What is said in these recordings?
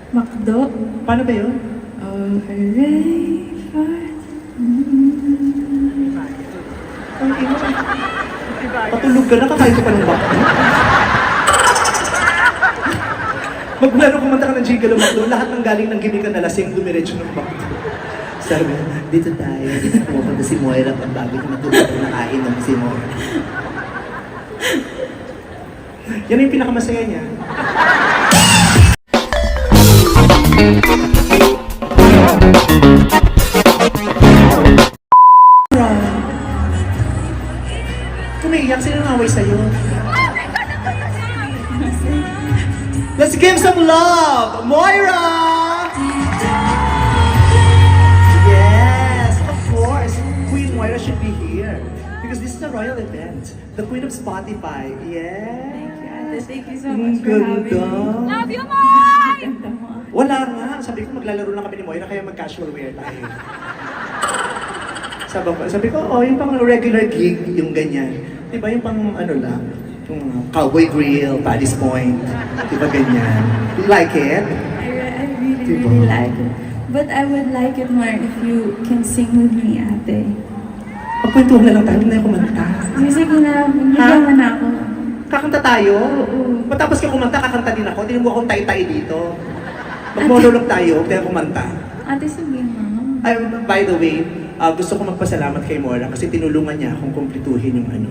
Makdo. Paano ba yun? Oh, hooray for... Ang ino. Patulog ka na, kakain ka pa ng bakit. Magmula nung kumanta ka ng Jigalo Makdo, lahat ng galing ng gimikan na lasing dumiretso ng bakit. Sabi, dito tayo, dito pumunta si Moira pag bago na matulog na nakain ng si Moira. Yan yung pinakamasaya niya. Kumiiyak, sino naway sa'yo? Let's give some love! Moira! Yes, of course. Queen Moira should be here. Because this is a royal event. The Queen of Spotify. Yes. Thank you so much for having me. Love you, Moy! Ganda mo. Wala nga. Sabi ko maglalaro lang kami ni Moira kaya mag-casual wear tayo. Sabi ko, oh, yung pang regular gig, yung ganyan. Diba yung pang ano lang, yung cowboy grill, Paddy's Point. Diba ganyan? You like it? I really, Diba? really like it. But I would like it more if you can sing with me, ate. Pagkwentuhan na lang tayo, hindi na kumanta. Sige na, bigyan na ako. Kakanta tayo? Oo. Matapos ka kumanta, kakanta din ako. Tinan mo akong tay-tay dito. Magmonolog tayo, kaya kumanta. Ate, sige na. Ay, by the way, gusto ko magpasalamat kay Moira kasi tinulungan niya akong kumpletuhin yung ano.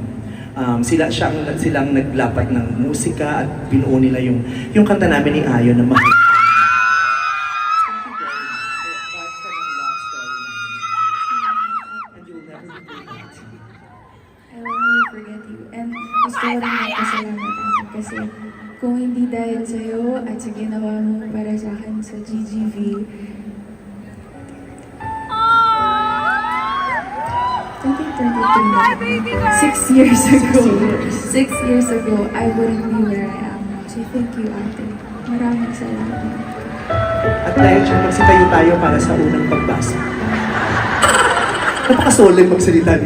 Silang naglapat ng musika at binuo nila yung kanta namin ni Ayo na mag... I will never forget you. And gusto ko rin magpasalamat ako kasi kung hindi dahil sa'yo at sa ginawa mo para sa akin sa GGV, 2023, 6 years ago, 6 years ago, I wouldn't be where I am. So thank you, ate. Maraming salamat. At dahil dyan, magsitayo tayo para sa unang pagbasa. Napakasoling magsalita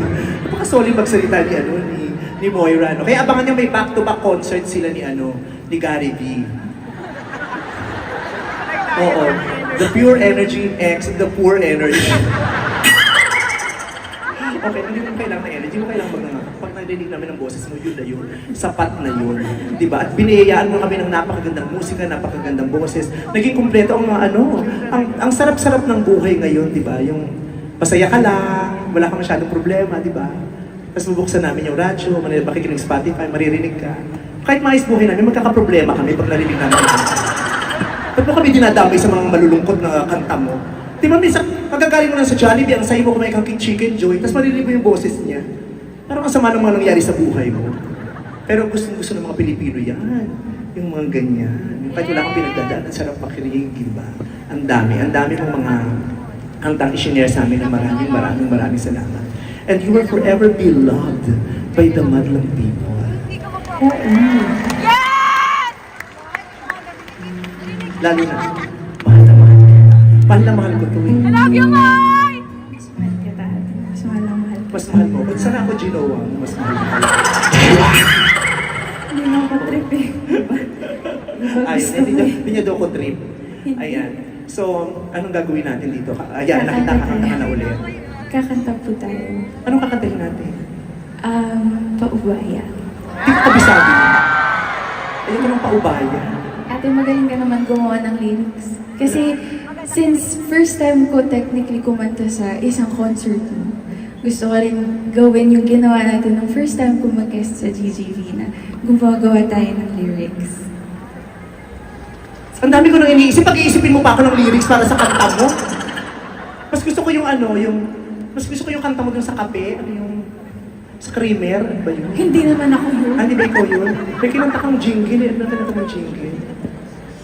ni Moira. No? Kaya abangan niyo may back-to-back concert sila ni Gary V. Oo. The Pure Energy X The Poor Energy. Okay, hindi mo kailangan ng energy, mo kailangan magnangatak. Pag narinig namin ng boses mo, yun na yun. Sapat na yun. Diba? At biniyayaan mo kami ng napakagandang musika, napakagandang boses. Naging kumpleto ang mga ang sarap-sarap ng buhay ngayon, diba? Yung masaya ka lang, wala kang masyadong problema, diba? Tapos bubuksan namin yung radyo, makikinig ng Spotify, maririnig ka. Kahit maayos buhay namin, magkakaproblema kami pag narinig namin. Ba't mo kami dinadamay sa mga malulungkot na kanta mo? Di ba, minsan, pagkagaling mo lang sa Jollibee, ang sayo mo kumain kang Chicken Joy, tapos maririnig mo yung boses niya. Parang kasama ng mga nangyari sa buhay mo. Pero gusto ng mga Pilipino yan. Yung mga ganyan. Kahit wala kang pinagdadaan, ang sarap makinig, di ba? Ang dami mong mga hangtang i-share sa amin ng maraming salamat. And you will forever be loved by the Madlang people. Yes! Lalo na, mahal na mahal ko to eh. I love you, Moy! Mas mahal kita, ate. Mas mahal ang mahal kita. Mas mahal mo. Ba't sana ako ginawa mo? Mas mahal ko. Hindi mo ako trip eh. Ayun, Gusto mo eh. hindi niya daw ko trip. Ayan. So, anong gagawin natin dito? Ayan, nakita ka na ulit. Kakanta po tayo. Anong kakantahin natin? Paubaya. Hindi ko kabisabi. Ayun ko ng paubaya. Ate, magaling ka naman gumawa ng lyrics. Kasi, since first time ko technically kumanta sa isang concert mo, gusto ko rin gawin yung ginawa natin nung first time ko mag-guest sa GGV na gumagawa tayo ng lyrics. Ang dami ko nang iniisip. Pag-iisipin mo pa ako ng lyrics para sa kanta mo. Mas gusto ko mas gusto ko yung kanta mo dun sa kape. Sa creamer. Ano ba yun? Hindi naman ako yun. Hindi ba ikaw yun? May kinanta kang jingle. Ano kinanta kang jingle?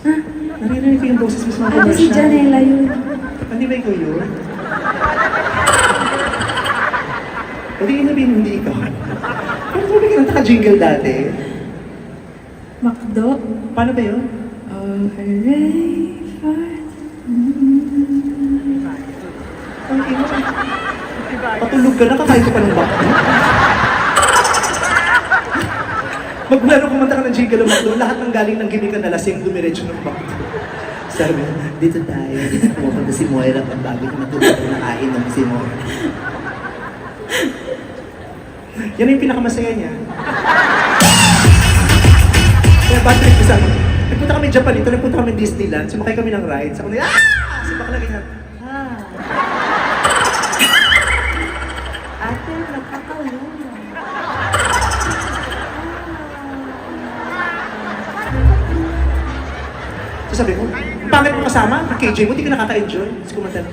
Ha? Naririnig ko yung boses mo sa mga Ate, si commercial. Janela yun. Hindi ba ikaw yun? Hindi inabihin hindi ikaw. Pero sabi kinanta ka jingle dati. Makdo. Paano ba yun? Oh, hooray for... Ang ino. Patulog ka na, kakain ka pa ng bakit. Magmula nung kumanta ka ng Jigalo Makdo, lahat ng galing ng gimikan na lasing dumiretso ng bakit. Sabi, dito tayo, dito pumunta si Moira pag bago niya matulog na nakain ng si Moira. Yan yung pinakamasaya niya. Kaya bad trip isa. Nagpunta kami Japan ito, nagpunta kami Disneyland, sumakay kami ng ride. Sa kundi, Si bakla ganyan. Ate, nagkakaulong. So sabi ko, ang pangit mo kasama, ang KJ mo, di ka nakaka-enjoy. Tapos kumanta,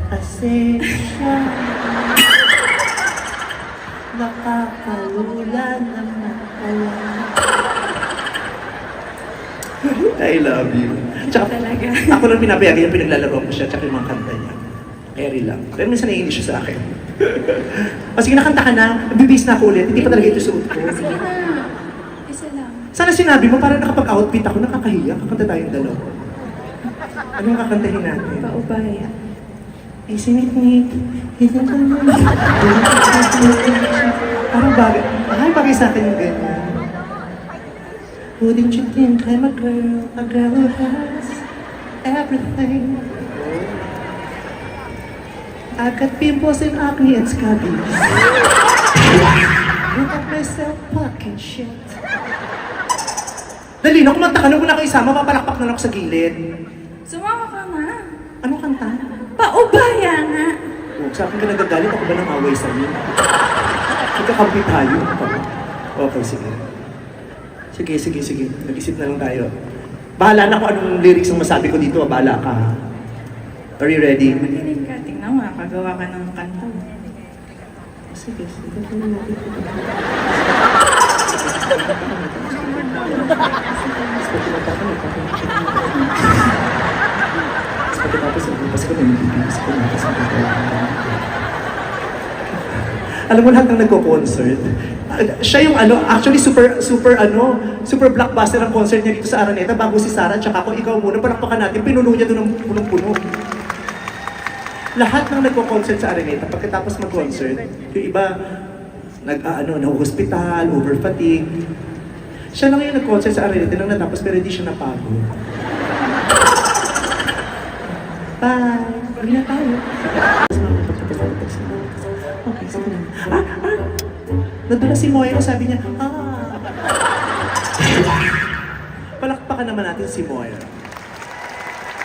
Pasensya, nakakalula naman pala. I love you. Tsaka, Talaga. ako lang pinapayagan yung pinaglalaro ko siya, tsaka yung mga kanta niya. Carry lang. Pero minsan naiinis siya sa akin. O sige, nakanta ka na. Bibis na ako ulit. Hindi pa talaga ito suot ko. Sige na. Isa lang. Sana sinabi mo, para nakapag-outfit ako, nakakahiya. Kakanta tayong dalawa. Anong kakantahin natin? Paubaya. Isingit-ngit. Parang bagay. Ay, bagay sa akin yung ganyan. Wouldn't you think I'm a girl who has everything? I've got pimples and acne and scabies. Look at myself fucking shit. Dali na, kumanta ka na, kung na kayo isama, papalakpak na lang ako sa gilid. Sumama ka na. Anong kanta? Paubaya nga. Huwag sa akin ka nagagalit, ako ba nang away sa'yo? Magkakampi tayo. Okay, sige. Sige. Nag-isip na lang tayo. Bahala na kung anong lyrics ang masabi ko dito. Bahala ka. Are you ready? Magaling ka. Tingnan mo, nakagawa ka ng kanta. Sige. Alam mo lahat ng nagko-concert, siya yung actually super blockbuster ang concert niya dito sa Araneta bago si Sarah at saka ako, ikaw muna, palakpakan natin, pinuno niya doon ng punong-puno. Lahat ng nagko-concert sa Araneta, pagkatapos mag-concert, yung iba, na-hospital, over-fatigue. Siya lang yung nag-concert sa Araneta nang natapos pero hindi siya napagod. Bye! Bye na tayo. Okay, sige na. Nandun na si Moira, sabi niya, Palakpakan naman natin si Moira.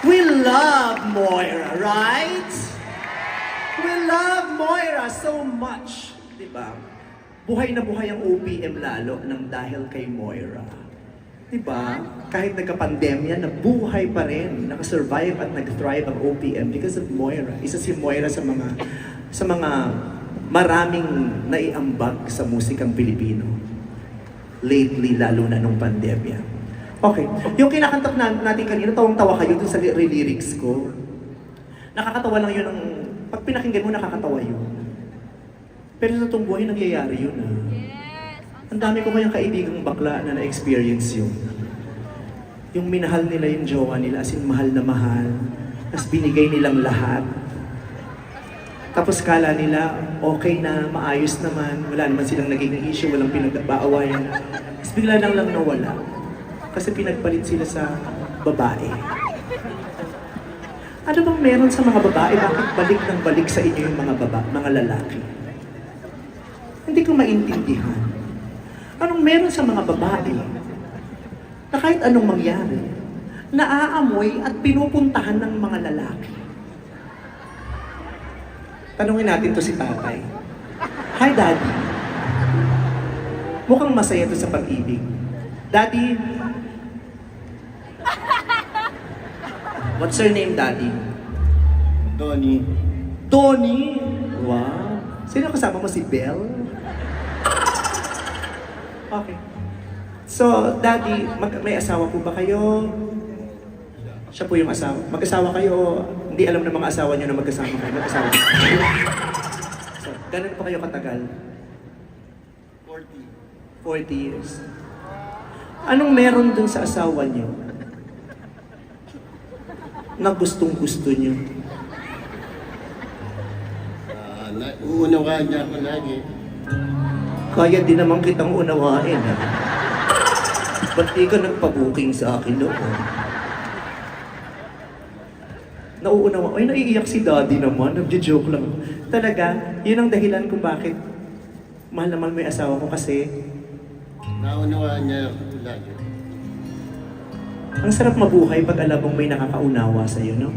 We love Moira, right? We love Moira so much. Diba? Buhay na buhay ang OPM lalo ng dahil kay Moira. Diba? Kahit nagka-pandemya, nabuhay pa rin, nakasurvive at nag-thrive ang OPM because of Moira. Isa si Moira sa mga maraming naiambag sa musikang Pilipino. Lately, lalo na nung pandemya. Okay. Yung kinakanta natin kanina, tawang-tawa kayo dun sa lyrics ko. Nakakatawa lang yun pag pinakinggan mo, nakakatawa yun. Pero sa itong buhay, nangyayari yun. Ang dami ko kayang kaibigang bakla na na-experience yun. Yung minahal nila yung jowa nila, as in mahal na mahal. Tapos binigay nilang lahat. Tapos kala nila, okay na, maayos naman, wala naman silang naging issue, walang pinag-aawayan. Tapos bigla lang nawala. Kasi pinagpalit sila sa babae. Ano bang meron sa mga babae? Bakit balik ng balik sa inyo yung mga lalaki? Hindi ko maintindihan. Anong meron sa mga babae na kahit anong mangyari, naaamoy at pinupuntahan ng mga lalaki? Tanungin natin to si tatay. Hi, Daddy. Mukhang masaya to sa pag-ibig. Daddy, what's your name, Daddy? Tony. Tony! Wow! Sino kasama mo? Si Belle? Okay. So, Daddy, may asawa po ba kayo? Siya po yung asawa. Mag-asawa kayo, hindi alam ng mga asawa niyo na magkasama kayo. Mag-asawa. So, ganun pa kayo katagal? 40 years. Anong meron dun sa asawa niyo na gustong-gusto niyo? Uunawaan niya ako lagi. Kaya din naman kitang unawain. Ba't di ka nagpa-booking sa akin noon? nauunawa. Ay, naiiyak si daddy naman. Nagjo-joke lang. Talaga, yun ang dahilan kung bakit mahal naman mo yung asawa ko kasi Naunawaan niya lagi. ang sarap mabuhay pag alam mong may nakakaunawa sa'yo, no?